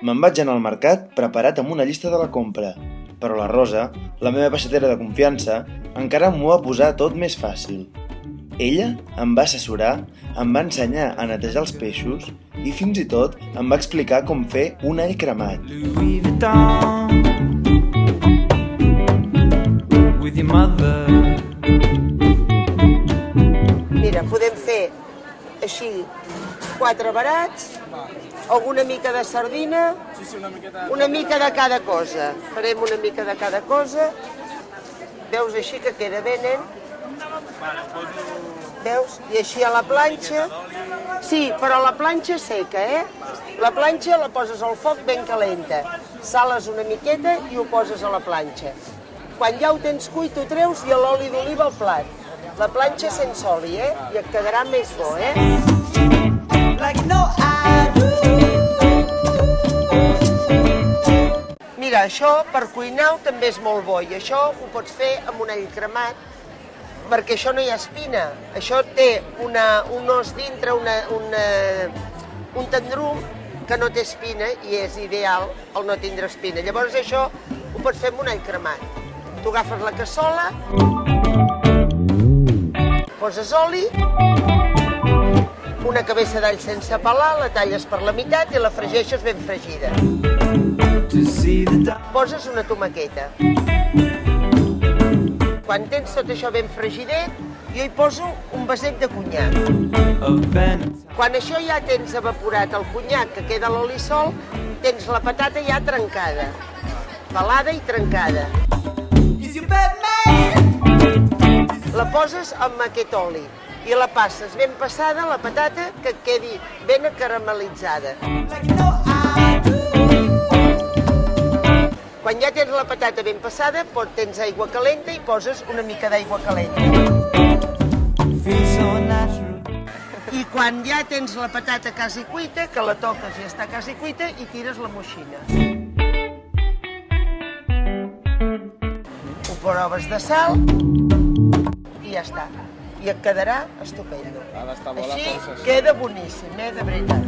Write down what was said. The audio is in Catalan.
Me'n vaig anar al mercat preparat amb una llista de la compra, però la Rosa, la meva peixatera de confiança, encara m'ho va posar tot més fàcil. Ella em va assessorar, em va ensenyar a netejar els peixos i fins i tot em va explicar com fer un all cremat. Mira, podem fer així 4 barats, alguna mica de sardina, una mica de cada cosa. Farem una mica de cada cosa. Veus així que queda bé, nen? Veus? I així a la planxa. Sí, però la planxa seca, La planxa la poses al foc ben calenta. Sales una miqueta i ho poses a la planxa. Quan ja ho tens cuit, ho treus i l'oli d'oliva al plat. La planxa sense oli, I et quedarà més bo, Mira, això per cuinar-ho també és molt bo i això ho pots fer amb un all cremat perquè això no hi ha espina. Això té un os dintre, un tendrum que no té espina i és ideal el no tindre espina. Llavors això ho pots fer amb un all cremat. Tu agafes la cassola, poses oli, una cabeça d'all sense pelar, la talles per la meitat i la fregeixes ben fregida. Poses una tomaqueta. Quan tens tot això ben fregidet, jo hi poso un vaset de conyac. Quan això ja tens evaporat el conyac, que queda l'oli sol, tens la patata ja trencada, pelada i trencada. La poses amb aquest oli i la passes ben passada, la patata, que et quedi ben caramelitzada. Quan ja tens la patata ben passada, tens aigua calenta i poses una mica d'aigua calenta. I quan ja tens la patata quasi cuita, que la toques i està quasi cuita, i tires la moixina. Ho proves de sal i ja està. I et quedarà estupendo. Així queda boníssim, de veritat.